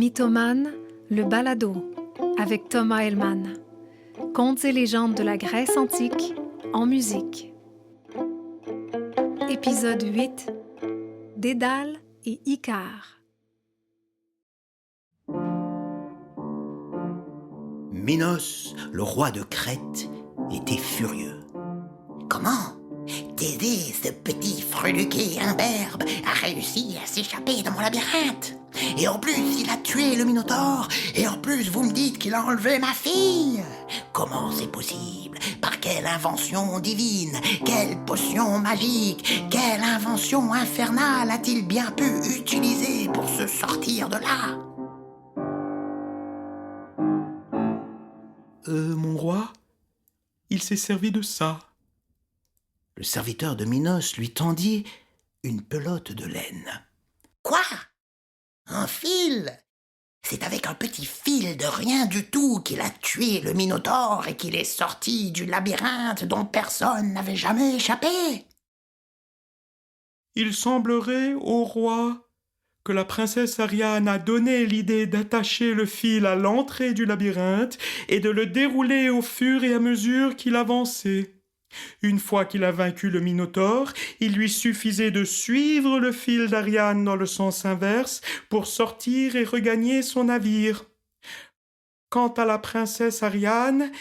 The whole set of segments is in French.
Mythomane, le balado, avec Thomas Hellman. Contes et légendes de la Grèce antique, en musique. Épisode 8. Dédale et Icare. Minos, le roi de Crète, était furieux. Comment Thésée, ce petit freluquet imberbe, a réussi à s'échapper de mon labyrinthe. Et en plus, il a tué le Minotaure. Et en plus, vous me dites qu'il a enlevé ma fille. Comment c'est possible? Par quelle invention divine? Quelle potion magique? Quelle invention infernale a-t-il bien pu utiliser pour se sortir de là? Mon roi, il s'est servi de ça. Le serviteur de Minos lui tendit une pelote de laine. Quoi? Un fil? C'est avec un petit fil de rien du tout qu'il a tué le Minotaure et qu'il est sorti du labyrinthe dont personne n'avait jamais échappé. Il semblerait, ô roi, que la princesse Ariane a donné l'idée d'attacher le fil à l'entrée du labyrinthe et de le dérouler au fur et à mesure qu'il avançait. Une fois qu'il a vaincu le Minotaure, il lui suffisait de suivre le fil d'Ariane dans le sens inverse pour sortir et regagner son navire. Quant à la princesse Ariane,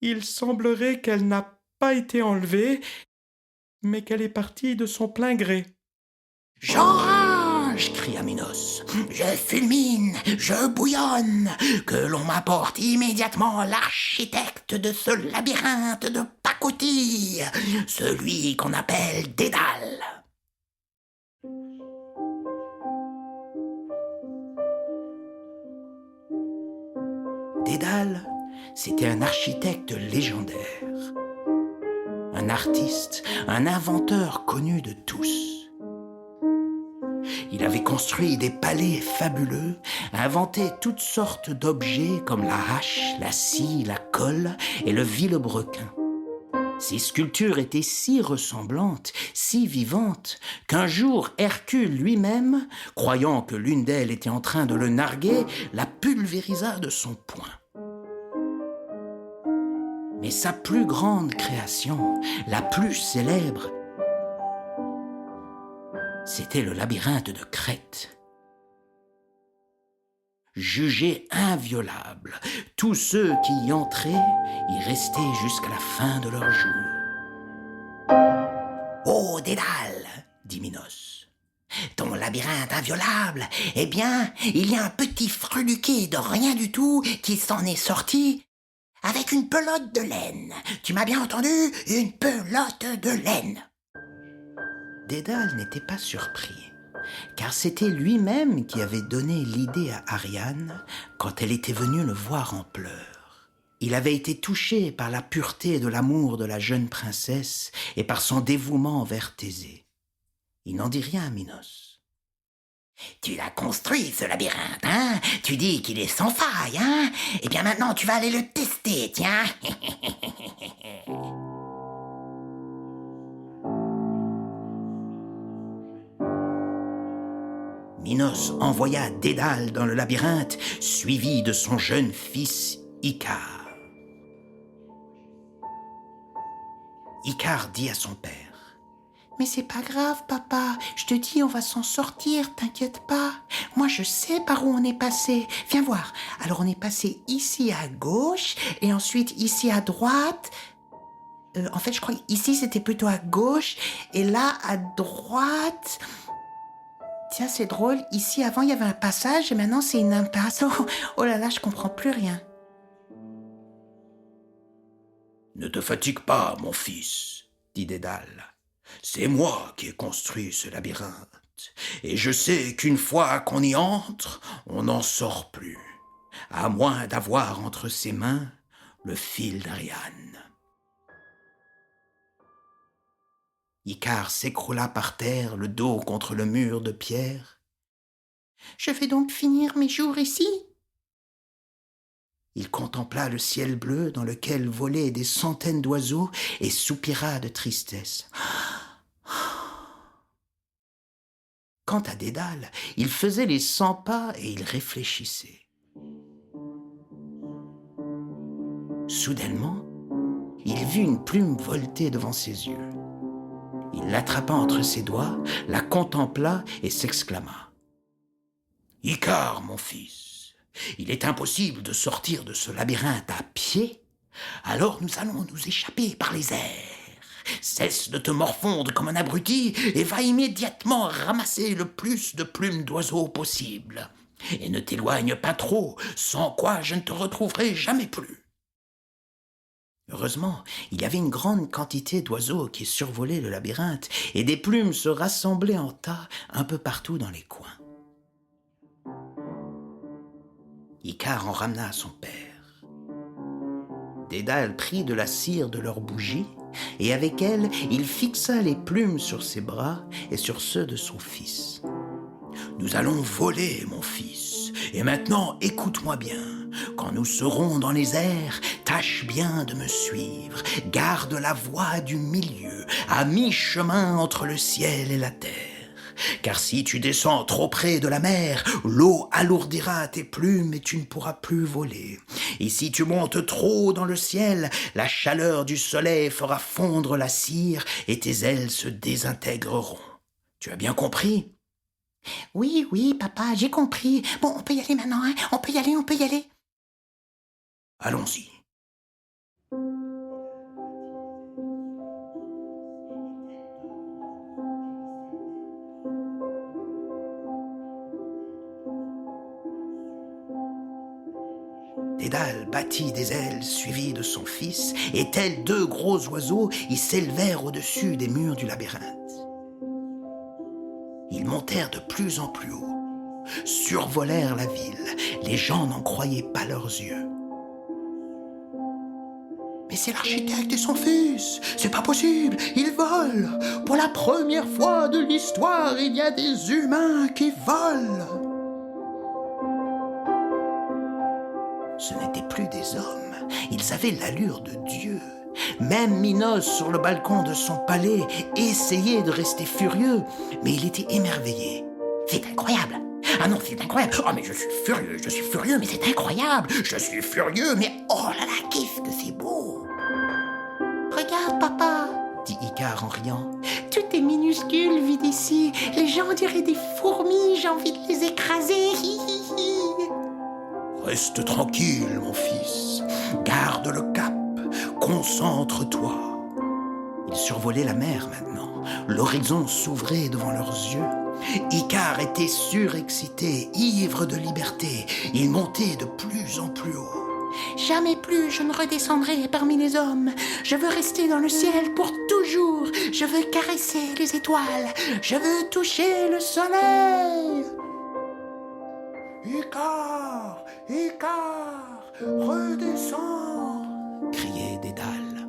il semblerait qu'elle n'a pas été enlevée, mais qu'elle est partie de son plein gré. J'enrage, cria Minos. Je fulmine, je bouillonne. Que l'on m'apporte immédiatement l'architecte de ce labyrinthe de pacotille, celui qu'on appelle Dédale. Dédale, c'était un architecte légendaire. Un artiste, un inventeur connu de tous. Il avait construit des palais fabuleux, inventé toutes sortes d'objets comme la hache, la scie, la colle et le vilebrequin. Ces sculptures étaient si ressemblantes, si vivantes, qu'un jour Hercule lui-même, croyant que l'une d'elles était en train de le narguer, la pulvérisa de son poing. Mais sa plus grande création, la plus célèbre, c'était le labyrinthe de Crète. Jugé inviolable, tous ceux qui y entraient y restaient jusqu'à la fin de leur jour. « Oh, Dédale, dit Minos, ton labyrinthe inviolable, eh bien, il y a un petit freluquet de rien du tout qui s'en est sorti avec une pelote de laine. Tu m'as bien entendu? Une pelote de laine. » Dédale n'était pas surpris, car c'était lui-même qui avait donné l'idée à Ariane quand elle était venue le voir en pleurs. Il avait été touché par la pureté de l'amour de la jeune princesse et par son dévouement envers Thésée. Il n'en dit rien à Minos. « Tu l'as construit, ce labyrinthe, hein? Tu dis qu'il est sans faille, hein? Eh bien maintenant, tu vas aller le tester, tiens. » Minos envoya Dédale dans le labyrinthe, suivi de son jeune fils Icare. Icare dit à son père: « Mais c'est pas grave, papa, je te dis, on va s'en sortir, t'inquiète pas. Moi, je sais par où on est passé. Viens voir. Alors, on est passé ici à gauche, et ensuite ici à droite. En fait, je crois qu'ici, c'était plutôt à gauche, et là, à droite. Tiens, c'est drôle, ici, avant, il y avait un passage, et maintenant, c'est une impasse. Oh là là, je comprends plus rien. » « Ne te fatigue pas, mon fils, dit Dédale. C'est moi qui ai construit ce labyrinthe, et je sais qu'une fois qu'on y entre, on n'en sort plus, à moins d'avoir entre ses mains le fil d'Ariane. » Icare s'écroula par terre, le dos contre le mur de pierre. « Je vais donc finir mes jours ici ?» Il contempla le ciel bleu dans lequel volaient des centaines d'oiseaux et soupira de tristesse. Quant à Dédale, il faisait les 100 pas et il réfléchissait. Soudainement, il vit une plume volter devant ses yeux. Il l'attrapa entre ses doigts, la contempla et s'exclama. « Icare, mon fils, il est impossible de sortir de ce labyrinthe à pied, alors nous allons nous échapper par les airs. Cesse de te morfondre comme un abruti et va immédiatement ramasser le plus de plumes d'oiseaux possible. Et ne t'éloigne pas trop, sans quoi je ne te retrouverai jamais plus. » Heureusement, il y avait une grande quantité d'oiseaux qui survolaient le labyrinthe et des plumes se rassemblaient en tas un peu partout dans les coins. Icare en ramena à son père. Dédale prit de la cire de leur bougie et avec elle, il fixa les plumes sur ses bras et sur ceux de son fils. « Nous allons voler, mon fils, et maintenant écoute-moi bien. Quand nous serons dans les airs, tâche bien de me suivre. Garde la voie du milieu, à mi-chemin entre le ciel et la terre. Car si tu descends trop près de la mer, l'eau alourdira tes plumes et tu ne pourras plus voler. Et si tu montes trop dans le ciel, la chaleur du soleil fera fondre la cire et tes ailes se désintégreront. Tu as bien compris ? » « Oui, oui, papa, j'ai compris. Bon, on peut y aller maintenant, hein? On peut y aller. » Allons-y. Dédale battit des ailes suivi de son fils, et tels 2 gros oiseaux, ils s'élevèrent au-dessus des murs du labyrinthe. Ils montèrent de plus en plus haut, survolèrent la ville. Les gens n'en croyaient pas leurs yeux. « Mais c'est l'architecte et son fils! C'est pas possible! Ils volent! Pour la première fois de l'histoire, il y a des humains qui volent! » Ce n'étaient plus des hommes, ils avaient l'allure de Dieu. Même Minos, sur le balcon de son palais, essayait de rester furieux, mais il était émerveillé. « C'est incroyable! Ah non, c'est incroyable! Oh, mais je suis furieux, mais c'est incroyable! Je suis furieux, mais oh là là, qu'est-ce que c'est beau! » « Regarde, papa !» dit Icare en riant. « Tout est minuscule, vu d'ici. Les gens diraient des fourmis, j'ai envie de les écraser. Hi, hi, hi. » « Reste tranquille, mon fils. Garde le cap. Concentre-toi. » Ils survolaient la mer maintenant. L'horizon s'ouvrait devant leurs yeux. Icare était surexcité, ivre de liberté. Il montait de plus en plus haut. « Jamais plus je ne redescendrai parmi les hommes. Je veux rester dans le ciel pour toujours. Je veux caresser les étoiles. Je veux toucher le soleil. »« Icare, Icare, redescends !» criait Dédale.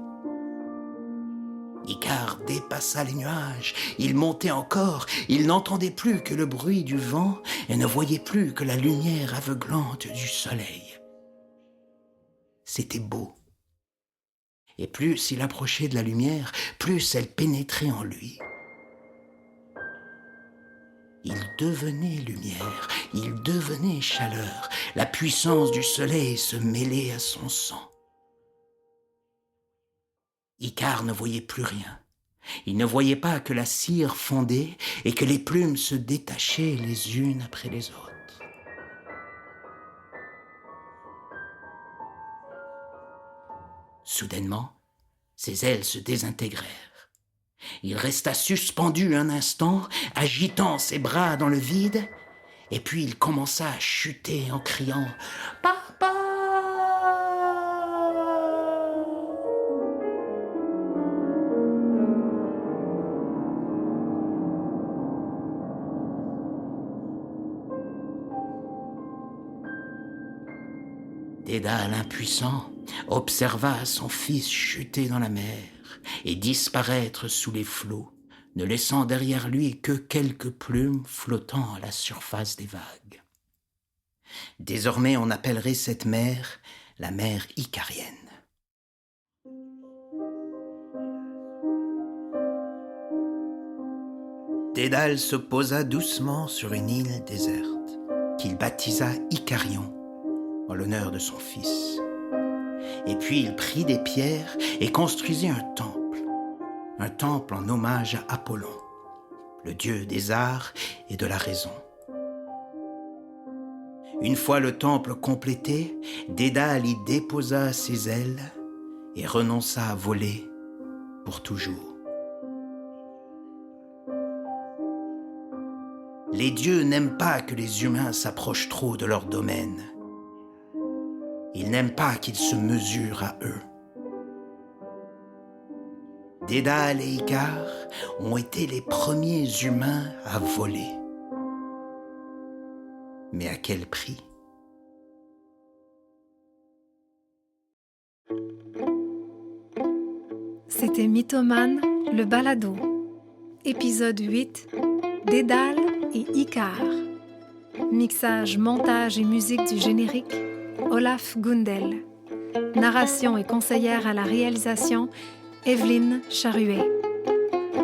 Icare dépassa les nuages, il montait encore, il n'entendait plus que le bruit du vent et ne voyait plus que la lumière aveuglante du soleil. C'était beau. Et plus il approchait de la lumière, plus elle pénétrait en lui. Il devenait lumière, il devenait chaleur, la puissance du soleil se mêlait à son sang. Icare ne voyait plus rien. Il ne voyait pas que la cire fondait et que les plumes se détachaient les unes après les autres. Soudainement, ses ailes se désintégrèrent. Il resta suspendu un instant, agitant ses bras dans le vide, et puis il commença à chuter en criant « Papa !» Dédale, impuissant, observa son fils chuter dans la mer et disparaître sous les flots, ne laissant derrière lui que quelques plumes flottant à la surface des vagues. Désormais, on appellerait cette mer la mer icarienne. Dédale se posa doucement sur une île déserte, qu'il baptisa Icarion, en l'honneur de son fils. Et puis il prit des pierres et construisit un temple en hommage à Apollon, le dieu des arts et de la raison. Une fois le temple complété, Dédale y déposa ses ailes et renonça à voler pour toujours. Les dieux n'aiment pas que les humains s'approchent trop de leur domaine. Ils n'aiment pas qu'ils se mesurent à eux. Dédale et Icare ont été les premiers humains à voler. Mais à quel prix ? C'était Mythomane, le balado. Épisode 8, Dédale et Icare. Mixage, montage et musique du générique, Olaf Gundel. Narration et conseillère à la réalisation, Evelyne Charuet.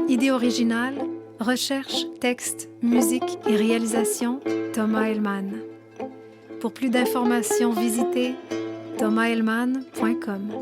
Idée originale, recherche, texte, musique et réalisation, Thomas Hellman. Pour plus d'informations, visitez thomashelman.com.